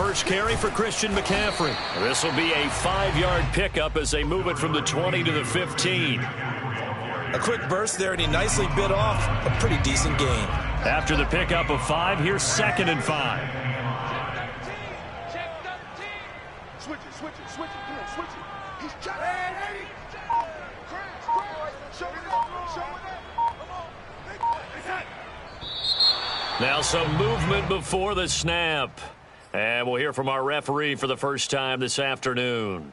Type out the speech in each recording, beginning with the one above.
first carry for Christian McCaffrey. This will be a 5-yard pickup as they move it from the 20 to the 15. A quick burst there, and he nicely bit off a pretty decent gain. After the pickup of 5, here's 2nd and 5. Switch it. Come on, switch it. He's trying. Now some movement before the snap. And we'll hear from our referee for the first time this afternoon.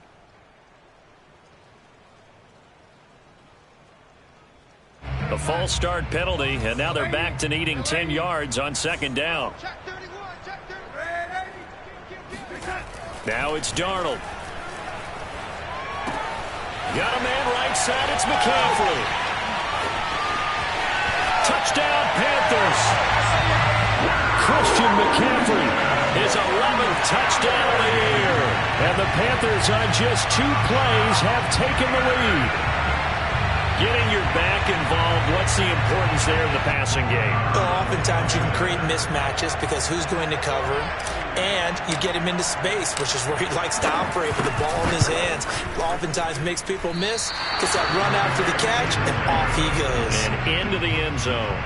A false start penalty, and now they're back to needing 10 yards on 2nd down. Now it's Darnold. Got a man right side. It's McCaffrey. Touchdown, Panthers. Christian McCaffrey, his 11th touchdown of the year. And the Panthers on just 2 plays have taken the lead. Getting your back involved, what's the importance there in the passing game? Well, oftentimes you can create mismatches because who's going to cover him? And you get him into space, which is where he likes to operate with the ball in his hands. Oftentimes makes people miss, gets that run after the catch, and off he goes. And into the end zone.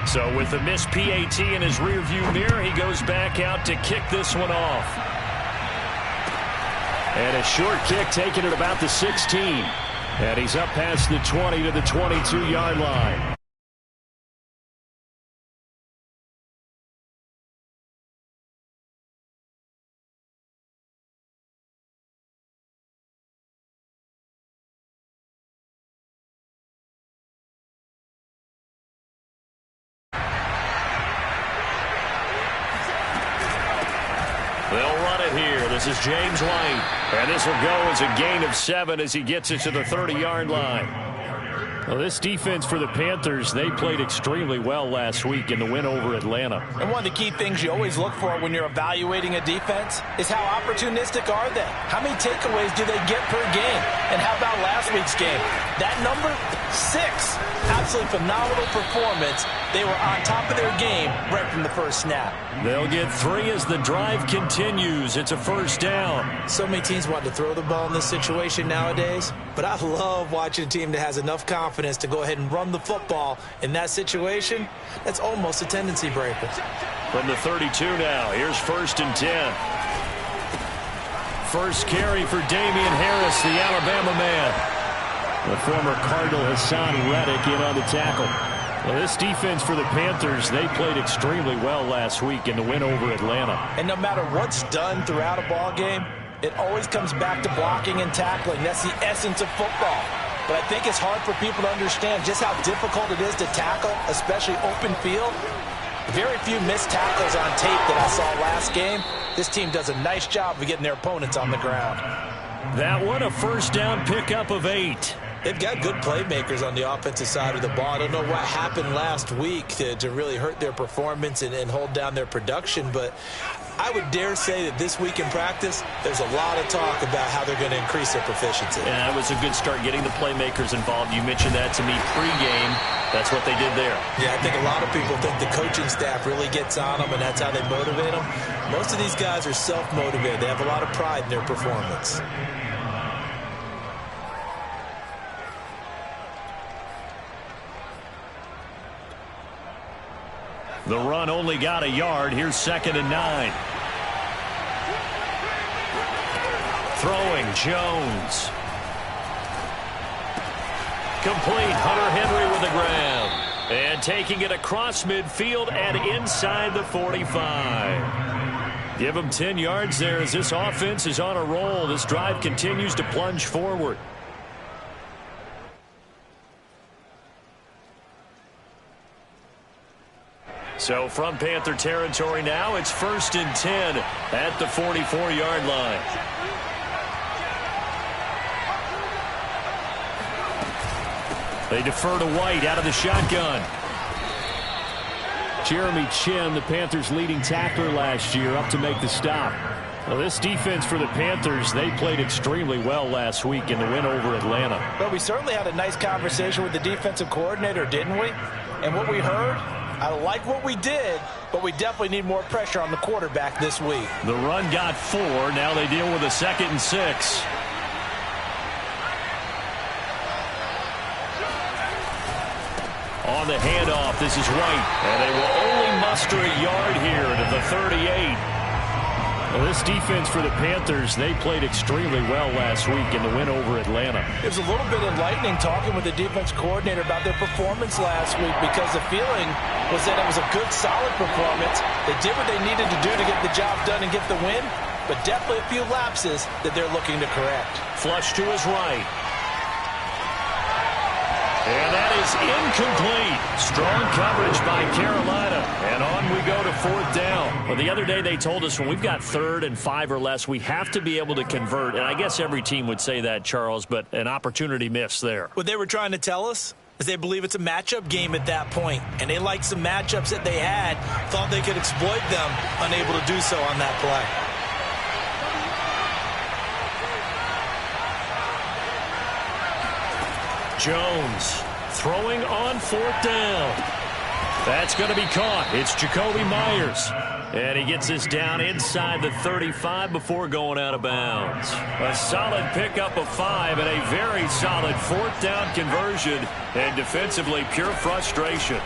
So with the missed PAT in his rearview mirror, he goes back out to kick this one off. And a short kick taken at about the 16. And he's up past the 20 to the 22-yard line. They'll run it here. This is James White. And this will go as a gain of 7 as he gets it to the 30-yard line. Well, this defense for the Panthers, they played extremely well last week in the win over Atlanta. And one of the key things you always look for when you're evaluating a defense is how opportunistic are they? How many takeaways do they get per game? And how about last week's game? That number, 6. Absolutely phenomenal performance. They were on top of their game right from the first snap. They'll get 3 as the drive continues. It's a first down. So many teams want to throw the ball in this situation nowadays, but I love watching a team that has enough confidence to go ahead and run the football. In that situation, that's almost a tendency breaker. From the 32 now, here's 1st and 10. First carry for Damien Harris, the Alabama man. The former Cardinal Hassan Reddick in on the tackle. Well, this defense for the Panthers, they played extremely well last week in the win over Atlanta. And no matter what's done throughout a ball game, it always comes back to blocking and tackling. That's the essence of football. But I think it's hard for people to understand just how difficult it is to tackle, especially open field. Very few missed tackles on tape that I saw last game. This team does a nice job of getting their opponents on the ground. That one, a first down pickup of 8. They've got good playmakers on the offensive side of the ball. I don't know what happened last week to really hurt their performance and hold down their production, but I would dare say that this week in practice, there's a lot of talk about how they're going to increase their proficiency. Yeah, it was a good start getting the playmakers involved. You mentioned that to me pregame. That's what they did there. Yeah, I think a lot of people think the coaching staff really gets on them, and that's how they motivate them. Most of these guys are self-motivated. They have a lot of pride in their performance. The run only got a yard. Here's 2nd and 9. Throwing Jones. Complete. Hunter Henry with the grab. And taking it across midfield and inside the 45. Give him 10 yards there as this offense is on a roll. This drive continues to plunge forward. So from Panther territory now, it's 1st and 10 at the 44-yard line. They defer to White out of the shotgun. Jeremy Chin, the Panthers' leading tackler last year, up to make the stop. Well, this defense for the Panthers, they played extremely well last week in the win over Atlanta. But we certainly had a nice conversation with the defensive coordinator, didn't we? And what we heard, I like what we did, but we definitely need more pressure on the quarterback this week. The run got 4. Now they deal with a 2nd and 6. On the handoff, this is White. And they will only muster a yard here to the 38. Well, this defense for the Panthers, they played extremely well last week in the win over Atlanta. It was a little bit enlightening talking with the defense coordinator about their performance last week, because the feeling was that it was a good, solid performance. They did what they needed to do to get the job done and get the win, but definitely a few lapses that they're looking to correct. Flush to his right. And that is incomplete. Strong coverage by Carolina. And on we go to 4th down. Well, the other day they told us when we've got 3rd and 5 or less, we have to be able to convert. And I guess every team would say that, Charles, but an opportunity missed there. What they were trying to tell us is they believe it's a matchup game at that point. And they liked some matchups that they had, thought they could exploit them, unable to do so on that play. Jones throwing on 4th down. That's going to be caught. It's Jacoby Myers. And he gets this down inside the 35 before going out of bounds. A solid pickup of 5 and a very solid 4th down conversion. And defensively, pure frustration.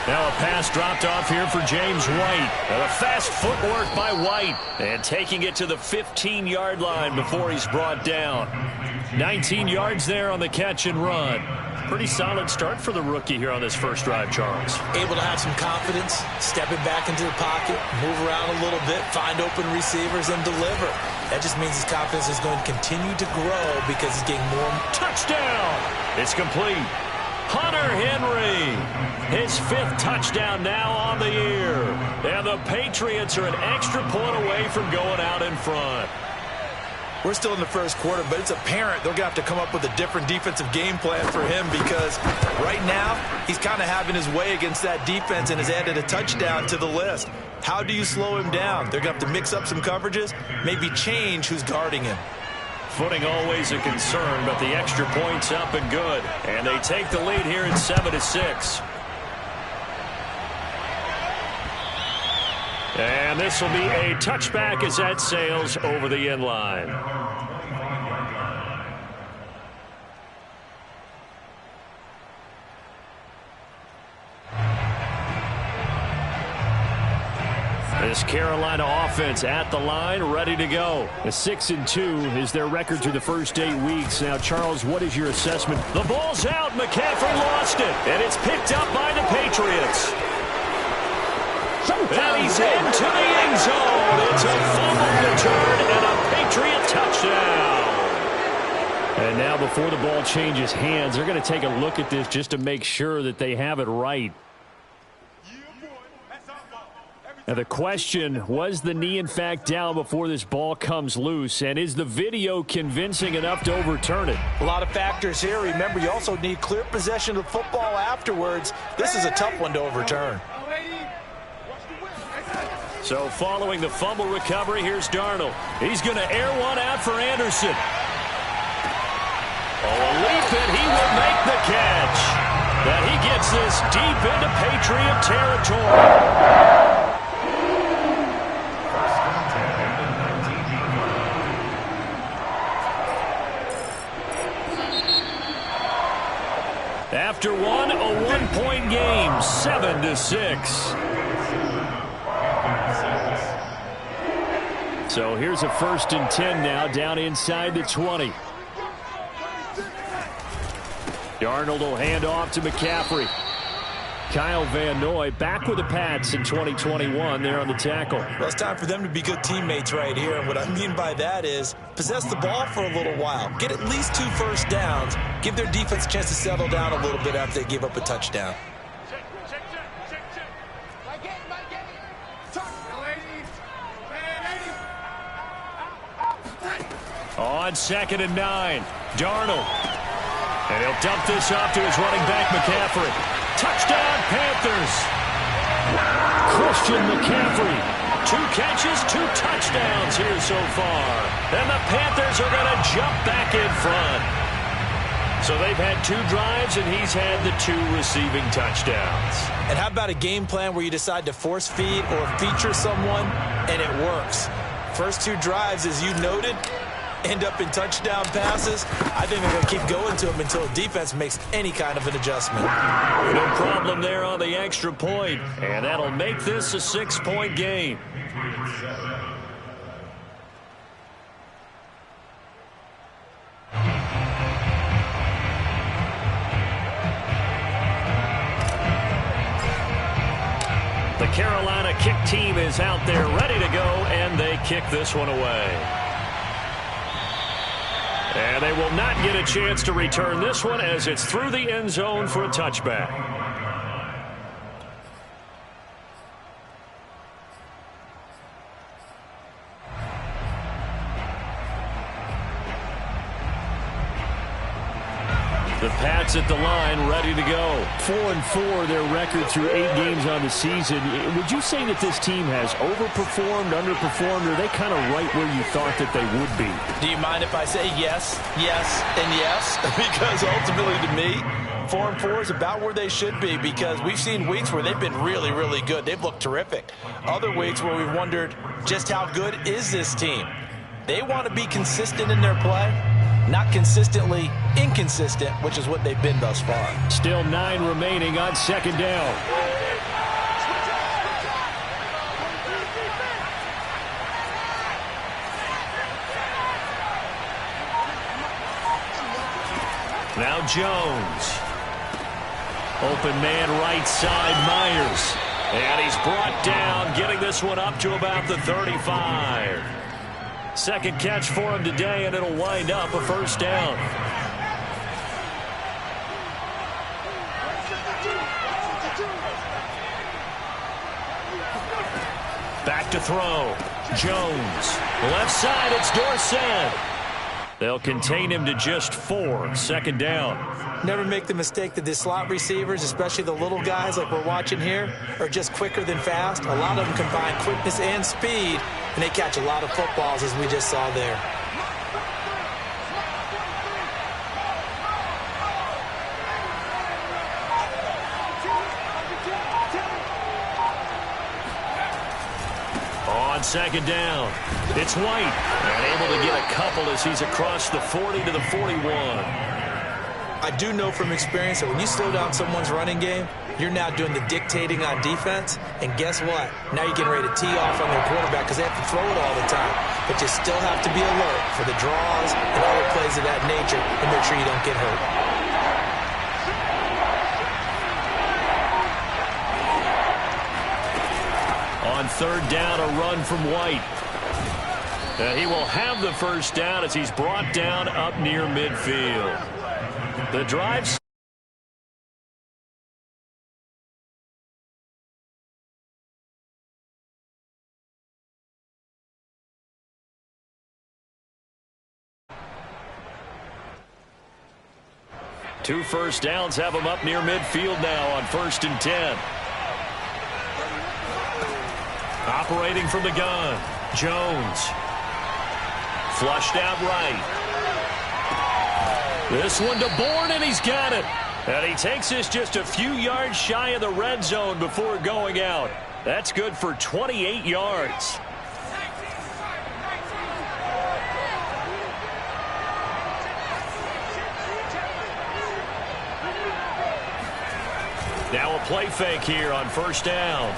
Now a pass dropped off here for James White. And a fast footwork by White. And taking it to the 15-yard line before he's brought down. 19 yards there on the catch and run. Pretty solid start for the rookie here on this first drive, Charles. Able to have some confidence, stepping back into the pocket, move around a little bit, find open receivers, and deliver. That just means his confidence is going to continue to grow because he's getting more. Touchdown! It's complete. Hunter Henry, his 5th touchdown now on the year. And the Patriots are an extra point away from going out in front. We're still in the first quarter, but it's apparent they're going to have to come up with a different defensive game plan for him, because right now he's kind of having his way against that defense and has added a touchdown to the list. How do you slow him down? They're going to have to mix up some coverages, maybe change who's guarding him. Footing always a concern, but the extra point's up and good. And they take the lead here at 7-6. And this will be a touchback as that sails over the end line. This Carolina offense at the line, ready to go. A 6-2 is their record through the first 8 weeks. Now, Charles, what is your assessment? The ball's out. McCaffrey lost it, and it's picked up by the Patriots. And he's into the end zone. It's a fumble return and a Patriot touchdown. And now before the ball changes hands, they're going to take a look at this just to make sure that they have it right. Now the question, was the knee in fact down before this ball comes loose? And is the video convincing enough to overturn it? A lot of factors here. Remember, you also need clear possession of football afterwards. This is a tough one to overturn. So following the fumble recovery, here's Darnold. He's going to air one out for Anderson. Oh, a leap, and he will make the catch. That he gets this deep into Patriot territory. After one, a one-point game, 7-6. So here's a 1st and 10 now, down inside the 20. Darnold will hand off to McCaffrey. Kyle Van Noy back with the Pats in 2021 there on the tackle. Well, it's time for them to be good teammates right here. And what I mean by that is possess the ball for a little while. Get at least 2 first downs. Give their defense a chance to settle down a little bit after they give up a touchdown. On 2nd and 9, Darnold. And he'll dump this off to his running back, McCaffrey. Touchdown, Panthers. Christian McCaffrey. 2 catches, 2 touchdowns here so far. And the Panthers are going to jump back in front. So they've had 2 drives, and he's had the 2 receiving touchdowns. And how about a game plan where you decide to force feed or feature someone, and it works? First 2 drives, as you noted, end up in touchdown passes. I think they're going to keep going to them until the defense makes any kind of an adjustment. No problem there on the extra point, and that'll make this a 6-point game. The Carolina kick team is out there ready to go, and they kick this one away. And they will not get a chance to return this one as it's through the end zone for a touchback. The Pats at the line, ready to go. 4-4, their record through 8 games on the season. Would you say that this team has overperformed, underperformed, or are they kind of right where you thought that they would be? Do you mind if I say yes, yes, and yes? Because ultimately to me, 4-4 is about where they should be, because we've seen weeks where they've been really, really good. They've looked terrific. Other weeks where we've wondered just how good is this team. They want to be consistent in their play. Not consistently inconsistent, which is what they've been thus far. Still 9 remaining on 2nd down. Now Jones. Open man right side, Myers. And he's brought down, getting this one up to about the 35. Second catch for him today, and it'll wind up a 1st down. Back to throw. Jones. Left side, it's Dorsett. They'll contain him to just 4. 2nd down. Never make the mistake that the slot receivers, especially the little guys like we're watching here, are just quicker than fast. A lot of them combine quickness and speed, and they catch a lot of footballs, as we just saw there. On 2nd down, it's White, and able to get a couple as he's across the 40 to the 41. I do know from experience that when you slow down someone's running game, you're now doing the dictating on defense, and guess what? Now you're getting ready to tee off on their quarterback because they have to throw it all the time. But you still have to be alert for the draws and other plays of that nature and make sure you don't get hurt. On 3rd down, a run from White. He will have the 1st down as he's brought down up near midfield. The drive. Two 1st downs have him up near midfield now on 1st and 10. Operating from the gun, Jones. Flushed out right. This one to Bourne, and he's got it. And he takes this just a few yards shy of the red zone before going out. That's good for 28 yards. Now a play fake here on 1st down.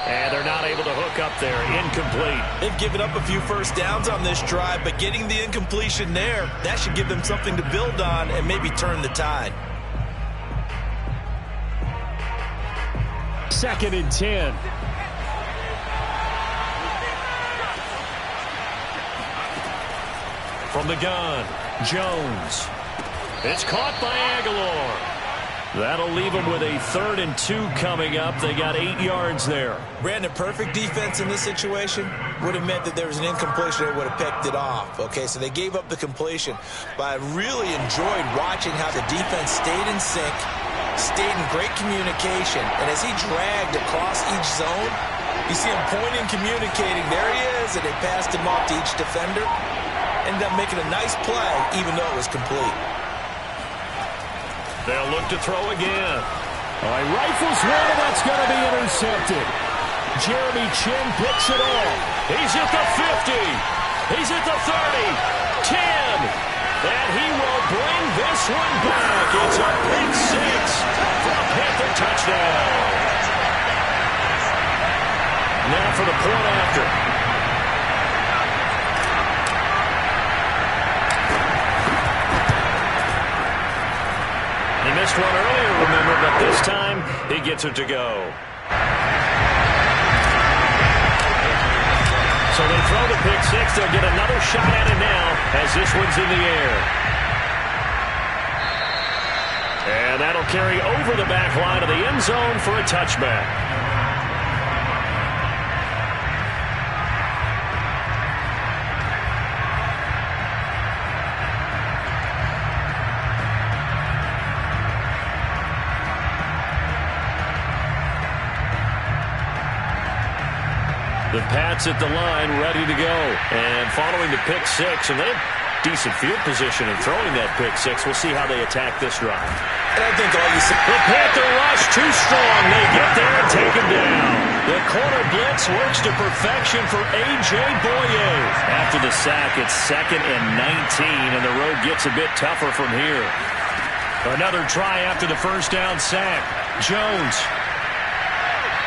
And they're not able to hook up there. Incomplete. They've given up a few 1st downs on this drive, but getting the incompletion there, that should give them something to build on and maybe turn the tide. 2nd and 10. From the gun, Jones. It's caught by Aguilar. That'll leave them with a 3rd and 2 coming up. They got 8 yards there. Brandon, perfect defense in this situation would have meant that there was an incompletion. They would have picked it off. Okay, so they gave up the completion. But I really enjoyed watching how the defense stayed in sync, stayed in great communication, and as he dragged across each zone, you see him pointing, communicating. There he is, and they passed him off to each defender. Ended up making a nice play, even though it was complete. They'll look to throw again. All right, rifles one, and that's going to be intercepted. Jeremy Chin picks it off. He's at the 50. He's at the 30. 10. And he will bring this one back. It's a pick six for a Panther touchdown. Now for the point after. He missed one earlier, remember, but this time he gets it to go. So they throw the pick six. They'll get another shot at it now as this one's in the air. And that'll carry over the back line of the end zone for a touchback. The Pats at the line, ready to go. And following the pick six, and they have decent field position in throwing that pick six. We'll see how they attack this drive. And I think all you see... The Panther rush too strong. They get there and take him down. The corner blitz works to perfection for A.J. Boye. After the sack, it's 2nd and 19, and the road gets a bit tougher from here. Another try after the first down sack. Jones.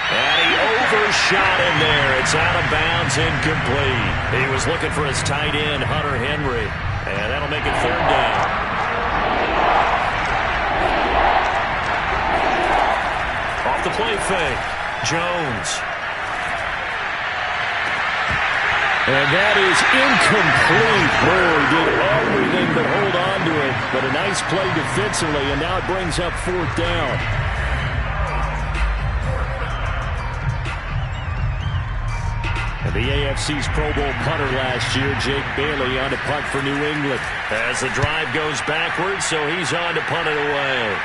And he overshot him there. It's out of bounds, incomplete. He was looking for his tight end, Hunter Henry. And that'll make it 3rd down. Off the play fake. Jones. And that is incomplete. Boy, did everything but hold on to it. But a nice play defensively, and now it brings up 4th down. The AFC's Pro Bowl punter last year, Jake Bailey, on to punt for New England. As the drive goes backwards, so he's on to punt it away.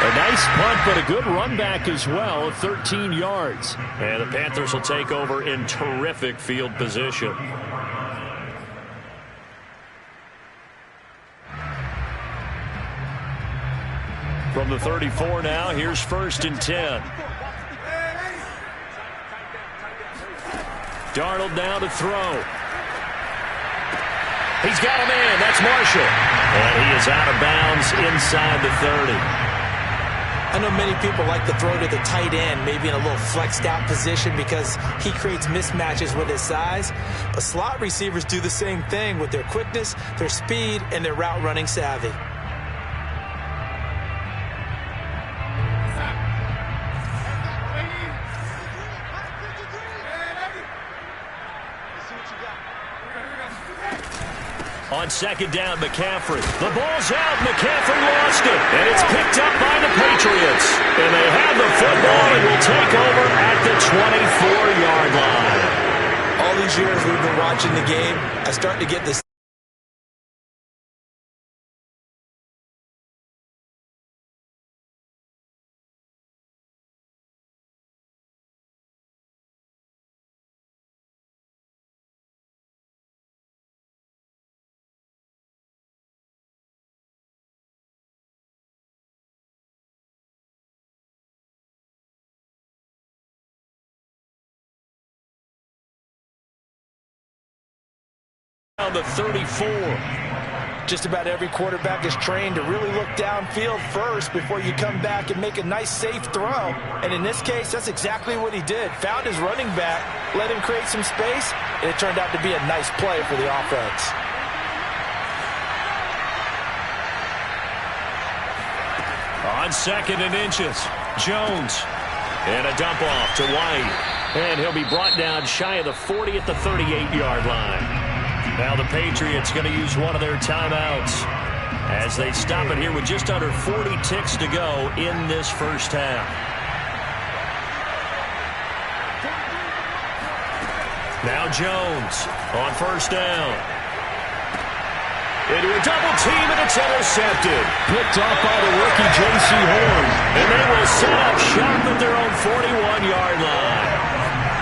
A nice punt, but a good run back as well, 13 yards. And the Panthers will take over in terrific field position. From the 34 now, here's 1st and 10. Darnold now to throw. He's got a man. That's Marshall. And he is out of bounds inside the 30. I know many people like to throw to the tight end, maybe in a little flexed out position because he creates mismatches with his size. But slot receivers do the same thing with their quickness, their speed, and their route running savvy. On 2nd down, McCaffrey. The ball's out. McCaffrey lost it. And it's picked up by the Patriots. And they have the football and will take over at the 24-yard line. All these years we've been watching the game, I start to get this. On the 34. Just about every quarterback is trained to really look downfield first before you come back and make a nice, safe throw. And in this case, that's exactly what he did. Found his running back, let him create some space, and it turned out to be a nice play for the offense. On 2nd and inches, Jones. And a dump off to White. And he'll be brought down shy of the 40 at the 38-yard line. Now the Patriots going to use one of their timeouts as they stop it here with just under 40 ticks to go in this first half. Now Jones on 1st down. Into a double team, and it's intercepted. Picked off by the rookie J.C. Horn. And they will set up shop at their own 41-yard line.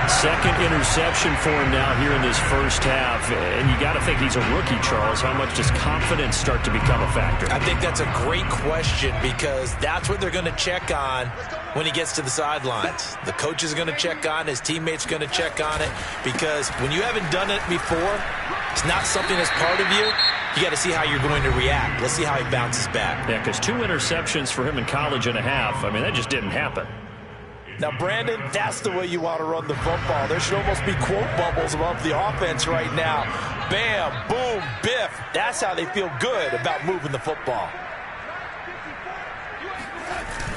Second interception for him now here in this first half. And you got to think he's a rookie, Charles. How much does confidence start to become a factor? I think that's a great question because that's what they're going to check on when he gets to the sidelines. The coach is going to check on, his teammates are going to check on it because when you haven't done it before, it's not something that's part of you. You got to see how you're going to react. Let's see how he bounces back. Yeah, because 2 interceptions for him in college and a half. I mean, that just didn't happen. Now, Brandon, that's the way you want to run the football. There should almost be quote bubbles above the offense right now. Bam, boom, biff. That's how they feel good about moving the football.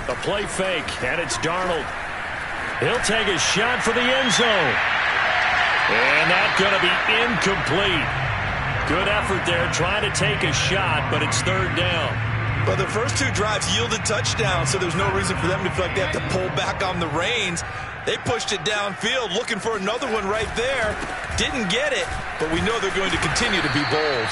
A play fake, and it's Darnold. He'll take a shot for the end zone. And that's going to be incomplete. Good effort there trying to take a shot, but it's third down. But the first 2 drives yielded touchdowns, so there's no reason for them to feel like they have to pull back on the reins. They pushed it downfield, looking for another one right there. Didn't get it, but we know they're going to continue to be bold.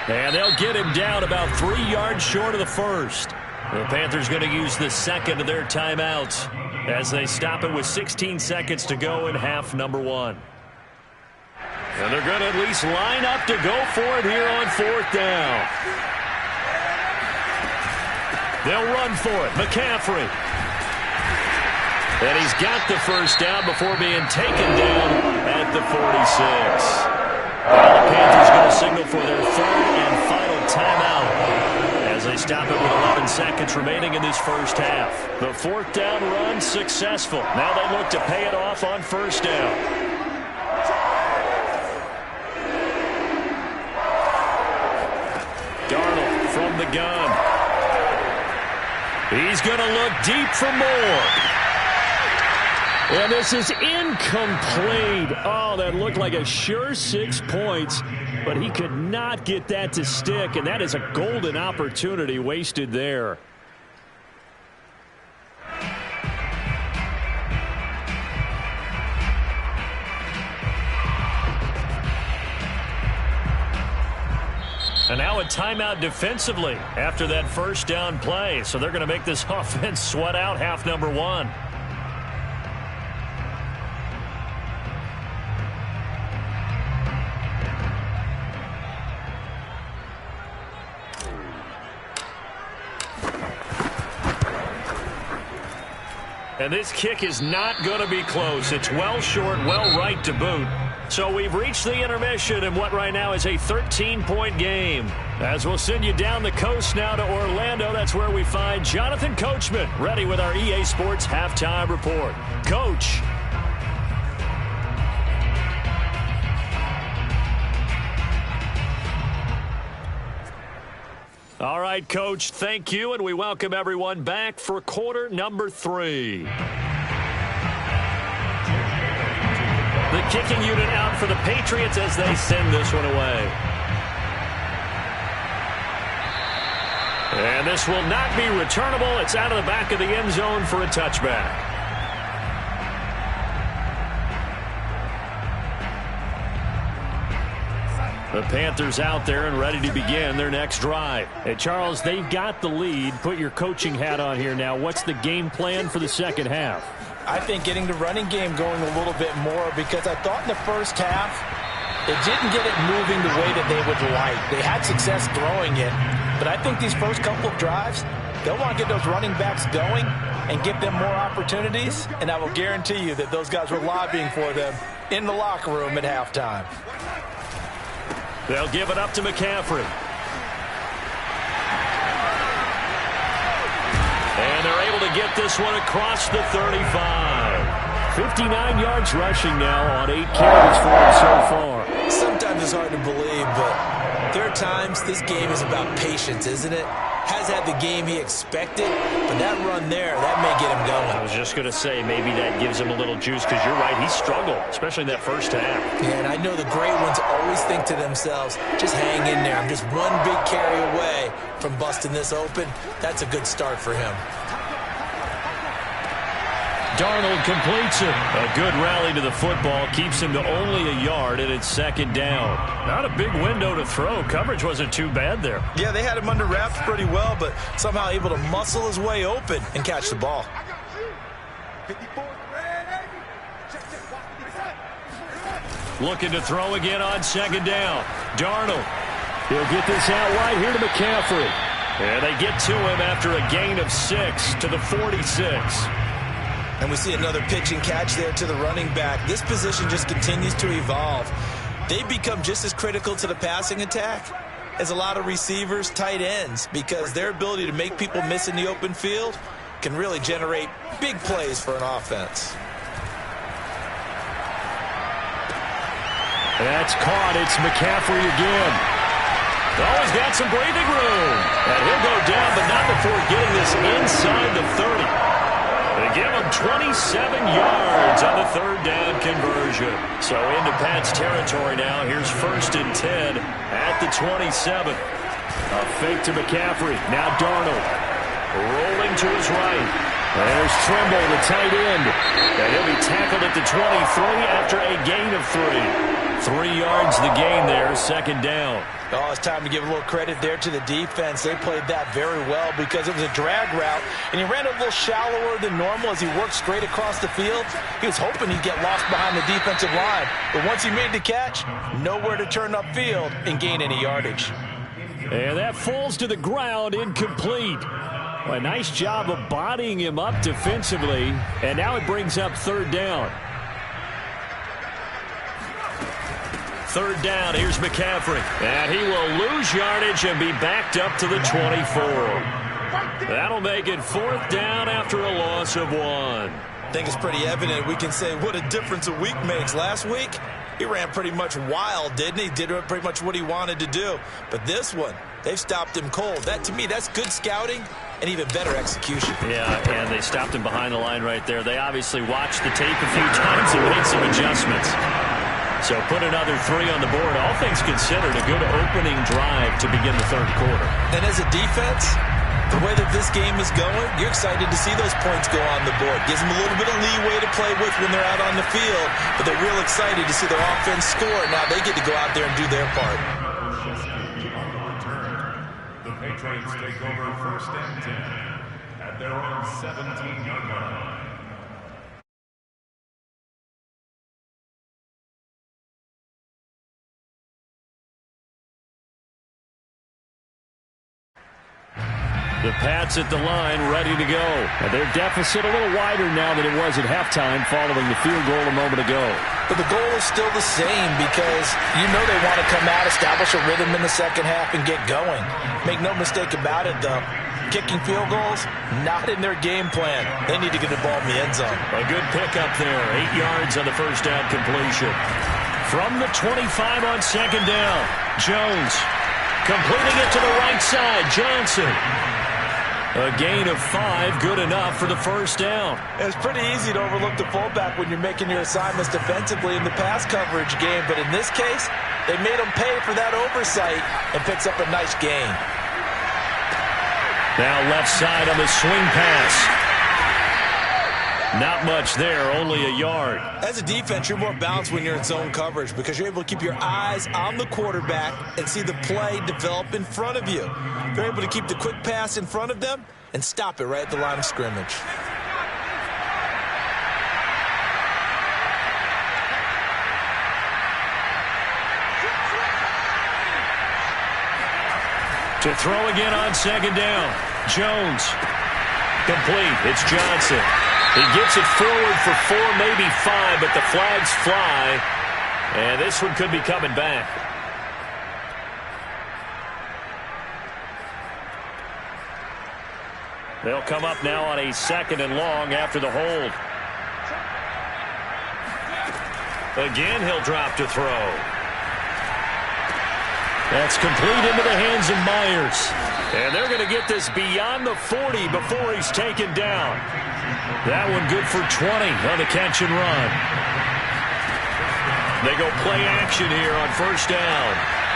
And they'll get him down about 3 yards short of the first. The Panthers going to use the second of their timeouts as they stop it with 16 seconds to go in half number 1. And they're going to at least line up to go for it here on fourth down. They'll run for it. McCaffrey. And he's got the first down before being taken down at the 46. Now the Panthers going to signal for their third and final timeout as they stop it with 11 seconds remaining in this first half. The fourth down run successful. Now they look to pay it off on first down. Darnold from the gun. He's going to look deep for more. And this is incomplete. Oh, that looked like a sure 6 points, but he could not get that to stick, and that is a golden opportunity wasted there. And now a timeout defensively after that first down play. So they're going to make this offense sweat out half number 1. And this kick is not going to be close. It's well short, well right to boot. So we've reached the intermission in what right now is a 13-point game. As we'll send you down the coast now to Orlando, that's where we find Jonathan Coachman ready with our EA Sports Halftime Report. Coach. All right, Coach, thank you, and we welcome everyone back for quarter number 3. The kicking unit out for the Patriots as they send this one away. And this will not be returnable. It's out of the back of the end zone for a touchback. The Panthers out there and ready to begin their next drive. Hey, Charles, they've got the lead. Put your coaching hat on here now. What's the game plan for the second half? I think getting the running game going a little bit more because I thought in the first half they didn't get it moving the way that they would like. They had success throwing it, but I think these first couple of drives, they'll want to get those running backs going and give them more opportunities, and I will guarantee you that those guys were lobbying for them in the locker room at halftime. They'll give it up to McCaffrey. And they're able to get this one across the 35. 59 yards rushing now on 8 carries for him so far. Sometimes it's hard to believe, but there are times this game is about patience, isn't it? Has had the game he expected, but that run there, that may get him going. I was just going to say, maybe that gives him a little juice because you're right, he struggled, especially in that first half. Yeah, and I know the great ones always think to themselves, just hang in there. I'm just one big carry away from busting this open. That's a good start for him. Darnold completes it. A good rally to the football. Keeps him to only a yard, and it's second down. Not a big window to throw. Coverage wasn't too bad there. Yeah, they had him under wraps pretty well, but somehow able to muscle his way open and catch the ball. Looking to throw again on second down. Darnold. He'll get this out wide here to McCaffrey. And they get to him after a gain of 6 to the 46. And we see another pitch and catch there to the running back. This position just continues to evolve. They become just as critical to the passing attack as a lot of receivers, tight ends, because their ability to make people miss in the open field can really generate big plays for an offense. That's caught. It's McCaffrey again. Oh, he's got some breathing room. And he'll go down, but not before getting this inside the 30. They give him 27 yards on the third down conversion. So into Pat's territory now. Here's 1st and 10 at the 27. A fake to McCaffrey. Now Darnold rolling to his right. There's Trimble, the tight end. And he'll be tackled at the 23 after a gain of 3. 3 yards the gain there, second down. Oh, it's time to give a little credit there to the defense. They played that very well because it was a drag route, and he ran a little shallower than normal as he worked straight across the field. He was hoping he'd get lost behind the defensive line, but once he made the catch, nowhere to turn upfield and gain any yardage. And that falls to the ground, incomplete. A nice job of bodying him up defensively, and now it brings up third down. Third down, here's McCaffrey. And he will lose yardage and be backed up to the 24. That'll make it 4th down after a loss of 1. I think it's pretty evident. We can say what a difference a week makes. Last week, he ran pretty much wild, didn't he? Did pretty much what he wanted to do. But this one, they've stopped him cold. That, to me, that's good scouting and even better execution. Yeah, and they stopped him behind the line right there. They obviously watched the tape a few times and made some adjustments. So put another 3 on the board. All things considered, a good opening drive to begin the third quarter. And as a defense, the way that this game is going, you're excited to see those points go on the board. Gives them a little bit of leeway to play with when they're out on the field, but they're real excited to see their offense score. Now they get to go out there and do their part. The Patriots take over 1st and 10 at their own 17-yard line. The Pats at the line, ready to go. And their deficit a little wider now than it was at halftime following the field goal a moment ago. But the goal is still the same because you know they want to come out, establish a rhythm in the second half, and get going. Make no mistake about it, though. Kicking field goals, not in their game plan. They need to get the ball in the end zone. A good pickup there. 8 yards on the first down completion. From the 25 on second down, Jones completing it to the right side. Johnson. A gain of 5, good enough for the first down. It's pretty easy to overlook the fullback when you're making your assignments defensively in the pass coverage game, but in this case, they made him pay for that oversight and picks up a nice gain. Now left side on the swing pass. Not much there, only a yard. As a defense, you're more balanced when you're in zone coverage because you're able to keep your eyes on the quarterback and see the play develop in front of you. You're able to keep the quick pass in front of them and stop it right at the line of scrimmage. To throw again on second down. Jones. Complete. It's Johnson. He gets it forward for 4, maybe 5, but the flags fly. And this one could be coming back. They'll come up now on a 2nd and long after the hold. Again, he'll drop to throw. That's complete into the hands of Myers. And they're going to get this beyond the 40 before he's taken down. That one good for 20 on the catch and run. They go play action here on first down.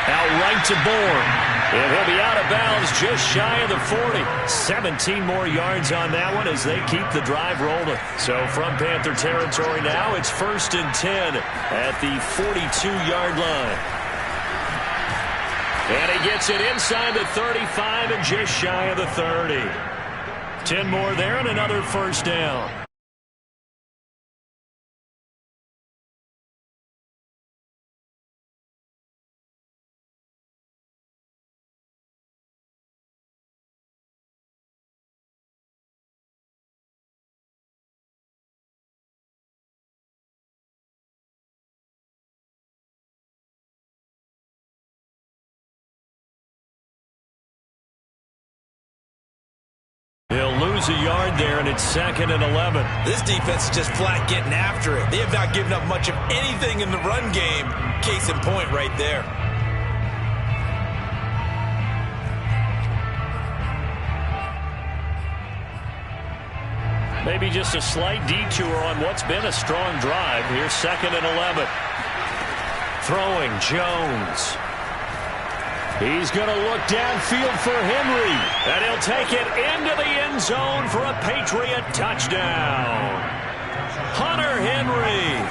Out right to Bourne. And he'll be out of bounds just shy of the 40. 17 more yards on that one as they keep the drive rolling. So from Panther territory now, it's 1st and 10 at the 42-yard line. And he gets it inside the 35 and just shy of the 30. 10 more there and another first down. He'll lose a yard there, and it's 2nd and 11. This defense is just flat getting after it. They have not given up much of anything in the run game. Case in point right there. Maybe just a slight detour on what's been a strong drive. Here's 2nd and 11. Throwing Jones. He's going to look downfield for Henry. And he'll take it into the end zone for a Patriot touchdown. Hunter Henry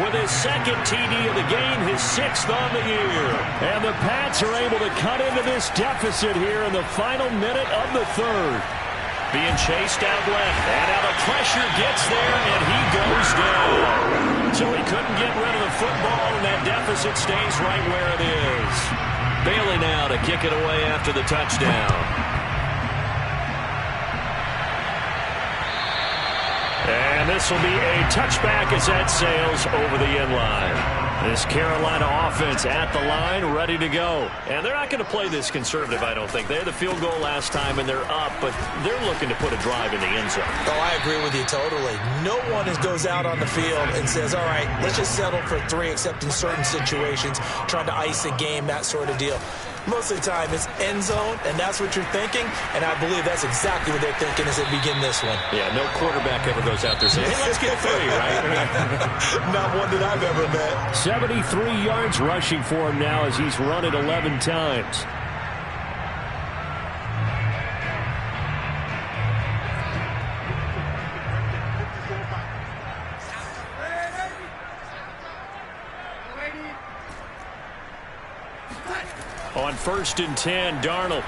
with his 2nd TD of the game, his 6th on the year. And the Pats are able to cut into this deficit here in the final minute of the 3rd. Being chased out left. And now the pressure gets there, and he goes down. So he couldn't get rid of the football, and that deficit stays right where it is. Bailey now to kick it away after the touchdown. And this will be a touchback as that sails over the end line. This Carolina offense at the line, ready to go. And they're not going to play this conservative, I don't think. They had the field goal last time, and they're up, but they're looking to put a drive in the end zone. Oh, I agree with you totally. No one goes out on the field and says, all right, let's just settle for 3, except in certain situations, trying to ice a game, that sort of deal. Most of the time, it's end zone, and that's what you're thinking, and I believe that's exactly what they're thinking as they begin this one. Yeah, no quarterback ever goes out there saying, hey, let's get 3, right? Not one that I've ever met. 73 yards rushing for him now as he's run it 11 times. On 1st and 10, Darnold.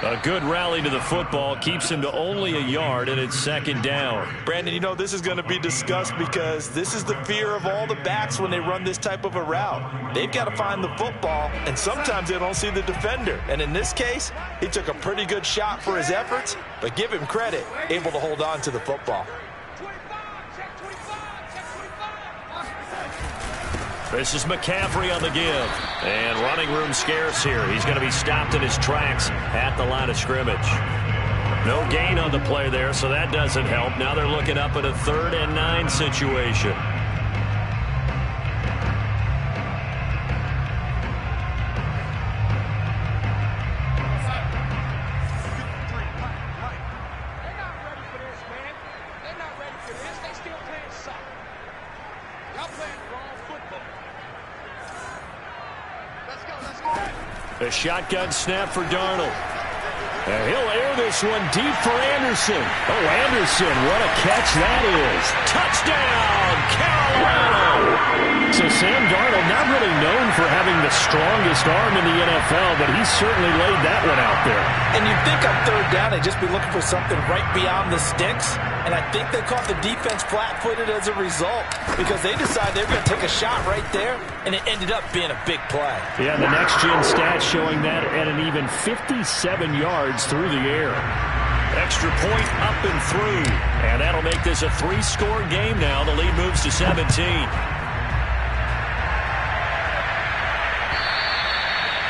A good rally to the football keeps him to only a yard, and it's 2nd down. Brandon, you know this is going to be discussed because this is the fear of all the backs when they run this type of a route. They've got to find the football, and sometimes they don't see the defender. And in this case, he took a pretty good shot for his efforts, but give him credit, able to hold on to the football. This is McCaffrey on the give. And running room scarce here. He's going to be stopped in his tracks at the line of scrimmage. No gain on the play there, so that doesn't help. Now they're looking up at a 3rd and 9 situation. A shotgun snap for Darnold. And he'll air this one deep for Anderson. Oh, Anderson, what a catch that is. Touchdown, Carolina. So Sam Darnold, not really known for having the strongest arm in the NFL, but he certainly laid that one out there. And you'd think on 3rd down, they'd just be looking for something right beyond the sticks. And I think they caught the defense flat-footed as a result because they decided they were going to take a shot right there, and it ended up being a big play. Yeah, the next-gen stats showing that at an even 57 yards through the air. Extra point up and through. And that'll make this a 3-score game now. The lead moves to 17.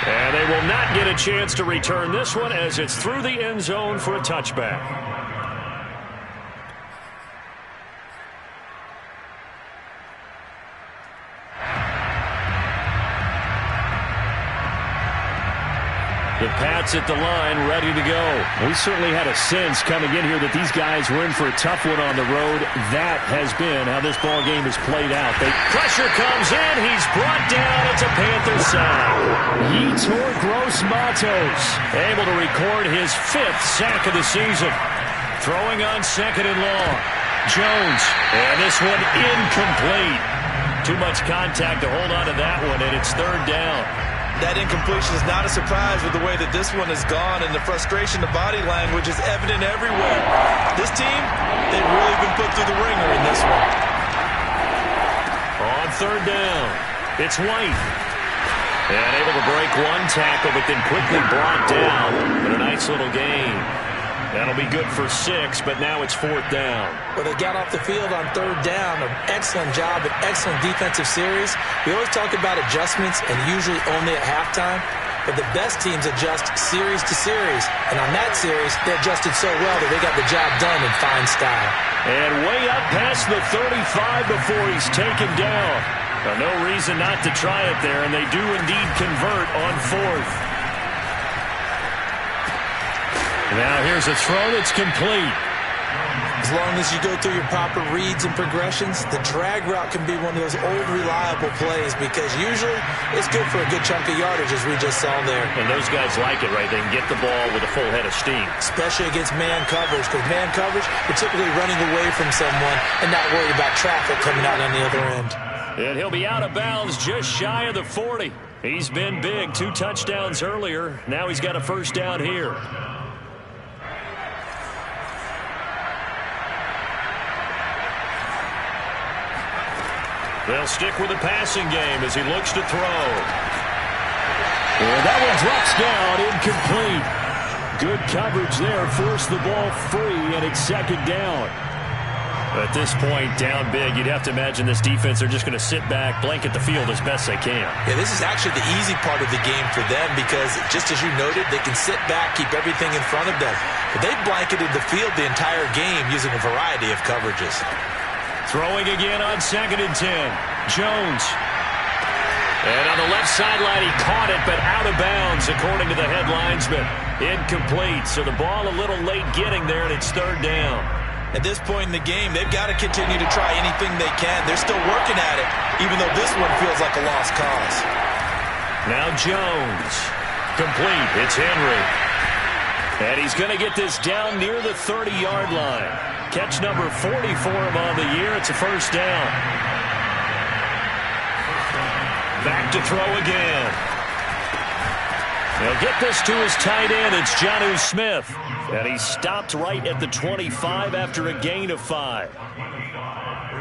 And they will not get a chance to return this one as it's through the end zone for a touchback. The Pats at the line, ready to go. We certainly had a sense coming in here that these guys were in for a tough one on the road. That has been how this ball game has played out. Pressure comes in. He's brought down. It's a Panther sack. Yetur Gross-Matos able to record his 5th sack of the season. Throwing on 2nd and long. Jones. And this one incomplete. Too much contact to hold on to that one, and it's 3rd down. That incompletion is not a surprise with the way that this one has gone, and the frustration, the body language is evident everywhere. This team, they've really been put through the ringer in this one. On 3rd down, it's White. And able to break one tackle, but then quickly brought down. But a nice little gain. That'll be good for 6, but now it's 4th down. Well, they got off the field on 3rd down. An excellent job, an excellent defensive series. We always talk about adjustments, and usually only at halftime. But the best teams adjust series to series. And on that series, they adjusted so well that they got the job done in fine style. And way up past the 35 before he's taken down. Well, no reason not to try it there, and they do indeed convert on 4th. Now here's a throw that's complete. As long as you go through your proper reads and progressions, the drag route can be one of those old reliable plays because usually it's good for a good chunk of yardage as we just saw there. And those guys like it, right? They can get the ball with a full head of steam. Especially against man coverage, because man coverage, you're typically running away from someone and not worried about traffic coming out on the other end. And he'll be out of bounds just shy of the 40. He's been big, 2 touchdowns earlier. Now he's got a 1st down here. They'll stick with the passing game as he looks to throw. And that one drops down, incomplete. Good coverage there, forced the ball free, and it's 2nd down. At this point, down big, you'd have to imagine this defense are just going to sit back, blanket the field as best they can. Yeah, this is actually the easy part of the game for them because, just as you noted, they can sit back, keep everything in front of them. But they've blanketed the field the entire game using a variety of coverages. Throwing again on 2nd and 10. Jones. And on the left sideline, he caught it, but out of bounds, according to the head linesman. Incomplete. So the ball a little late getting there, and it's 3rd down. At this point in the game, they've got to continue to try anything they can. They're still working at it, even though this one feels like a lost cause. Now Jones. Complete. It's Henry. And he's going to get this down near the 30-yard line. Catch number 40 for him on the year. It's a 1st down. Back to throw again. They'll get this to his tight end. It's Jonnu Smith. And he stopped right at the 25 after a gain of 5.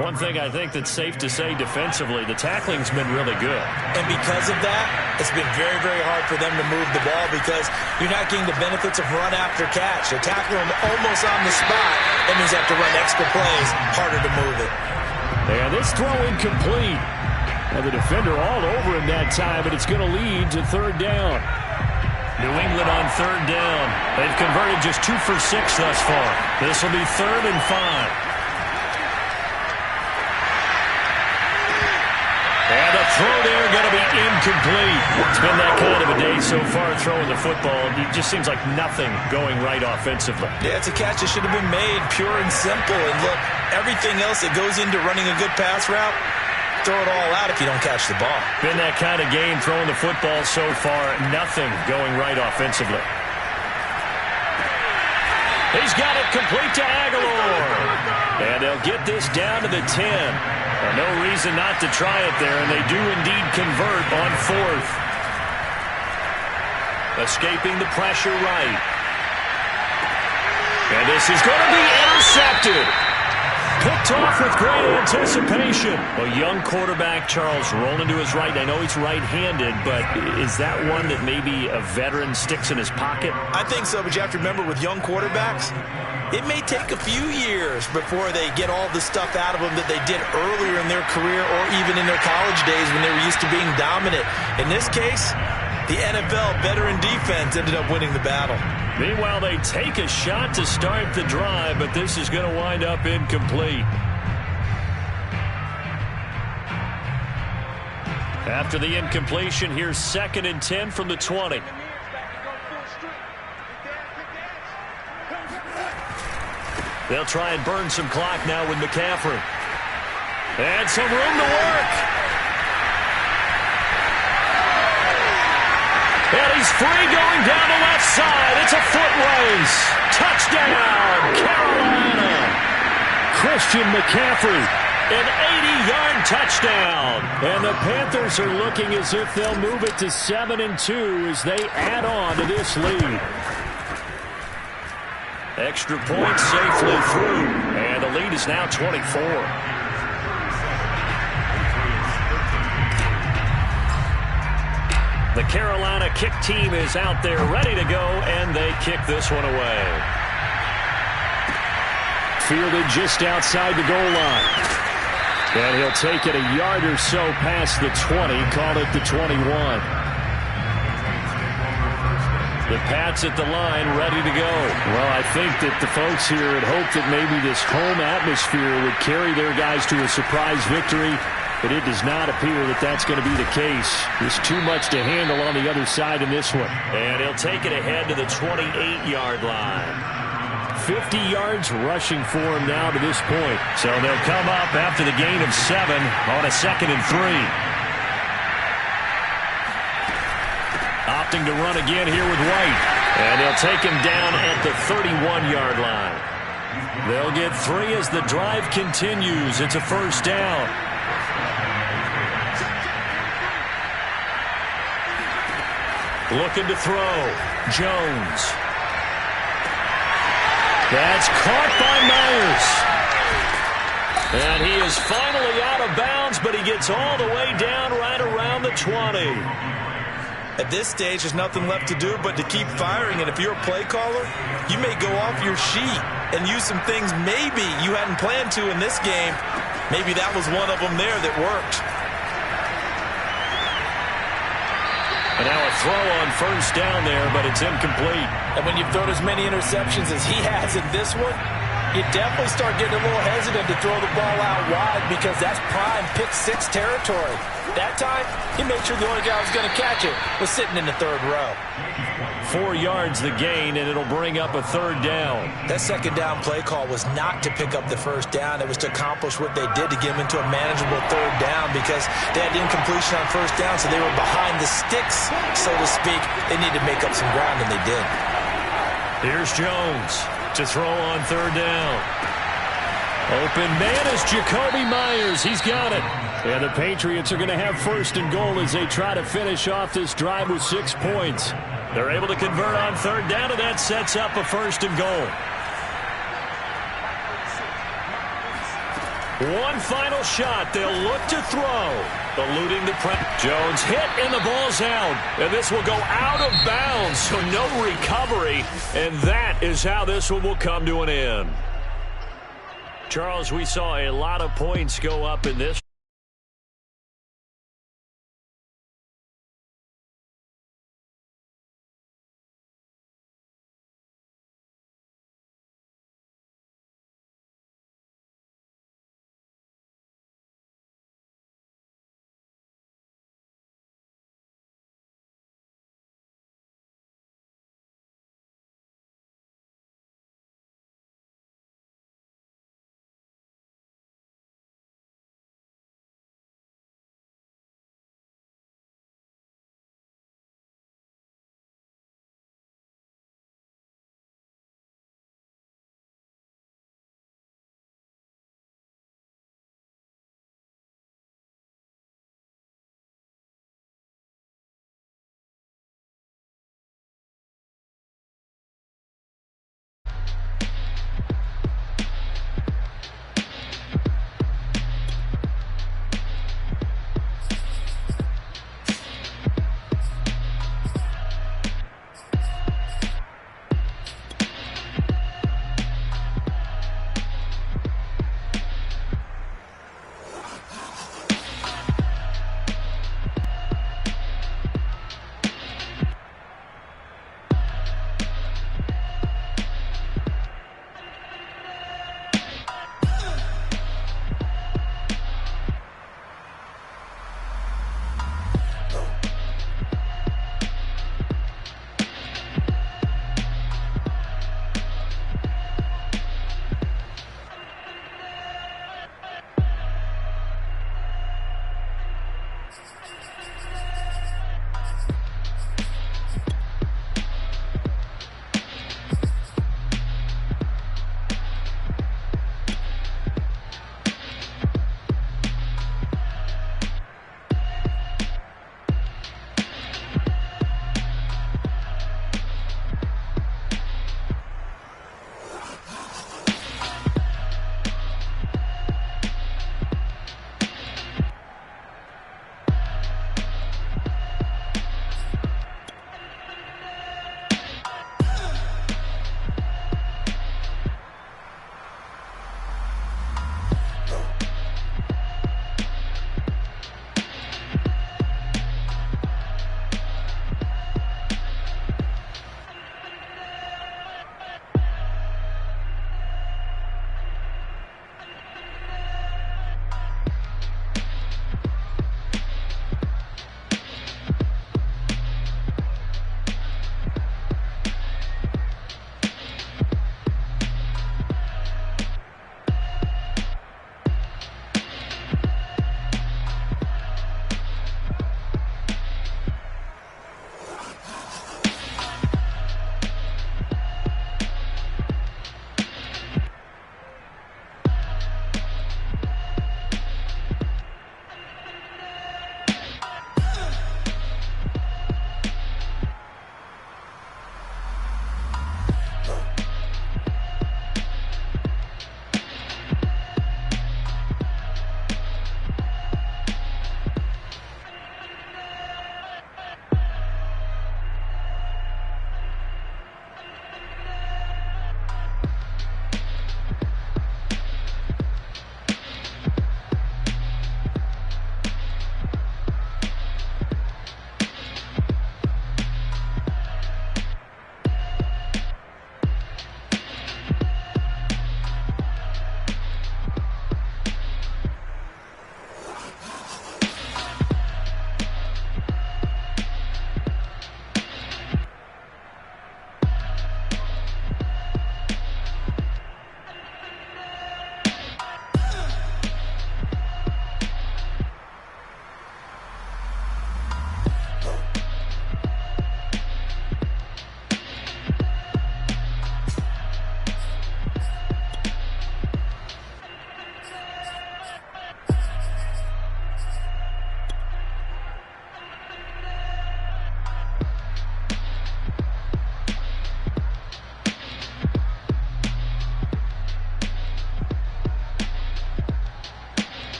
One thing I think that's safe to say defensively, the tackling's been really good. And because of that, it's been very, very hard for them to move the ball because you're not getting the benefits of run after catch. They're tackling them almost on the spot. That means they have to run extra plays, harder to move it. And this throw incomplete. And the defender all over him that time, but it's going to lead to 3rd down. New England on 3rd down. They've converted just 2 for 6 thus far. This will be 3rd and 5. And the throw there going to be incomplete. It's been that kind of a day so far throwing the football. It just seems like nothing going right offensively. Yeah, it's a catch that should have been made, pure and simple. And look, everything else that goes into running a good pass route, throw it all out if you don't catch the ball. Been that kind of game throwing the football so far. Nothing going right offensively. He's got it complete to Aguilar. And they'll get this down to the 10. No reason not to try it there, and they do indeed convert on 4th. Escaping the pressure right. And this is going to be intercepted. Picked off with great anticipation. A young quarterback, Charles, rolling to his right. I know he's right-handed, but is that one that maybe a veteran sticks in his pocket? I think so, but you have to remember with young quarterbacks, it may take a few years before they get all the stuff out of them that they did earlier in their career or even in their college days when they were used to being dominant. In this case, the NFL veteran defense ended up winning the battle. Meanwhile, they take a shot to start the drive, but this is going to wind up incomplete. After the incompletion, here's 2nd and 10 from the 20. They'll try and burn some clock now with McCaffrey. And some room to work. And he's free going down the left side. It's a foot race. Touchdown, Carolina. Christian McCaffrey, an 80-yard touchdown. And the Panthers are looking as if they'll move it to 7-2 as they add on to this lead. Extra point safely through, and the lead is now 24. The Carolina kick team is out there ready to go, and they kick this one away. Fielded just outside the goal line. And he'll take it a yard or so past the 20, call it the 21. The Pats at the line, ready to go. Well, I think that the folks here had hoped that maybe this home atmosphere would carry their guys to a surprise victory, but it does not appear that that's going to be the case. There's too much to handle on the other side in this one. And he'll take it ahead to the 28-yard line. 50 yards rushing for him now to this point. So they'll come up after the gain of 7 on a 2nd and 3. Opting to run again here with White. And they'll take him down at the 31-yard line. They'll get 3 as the drive continues. It's a first down. Looking to throw. Jones. That's caught by Myers. And he is finally out of bounds, but he gets all the way down right around the 20. At this stage, there's nothing left to do but to keep firing. And if you're a play caller, you may go off your sheet and use some things maybe you hadn't planned to in this game. Maybe that was one of them there that worked. And now a throw on first down there, but it's incomplete. And when you've thrown as many interceptions as he has in this one, you definitely start getting a little hesitant to throw the ball out wide because that's prime pick-6 territory. That time, he made sure the only guy who was going to catch it was sitting in the third row. 4 yards the gain, and it'll bring up a third down. That second down play call was not to pick up the first down. It was to accomplish what they did to get them into a manageable third down because they had incompletion on first down, so they were behind the sticks, so to speak. They needed to make up some ground, and they did. Here's Jones to throw on third down. Open man is Jacoby Myers. He's got it. And the Patriots are going to have first and goal as they try to finish off this drive with 6 points. They're able to convert on third down, and that sets up a first and goal. One final shot. They'll look to throw. Eluding the press. Jones hit, and the ball's out. And this will go out of bounds, so no recovery. And that is how this one will come to an end. Charles, we saw a lot of points go up in this.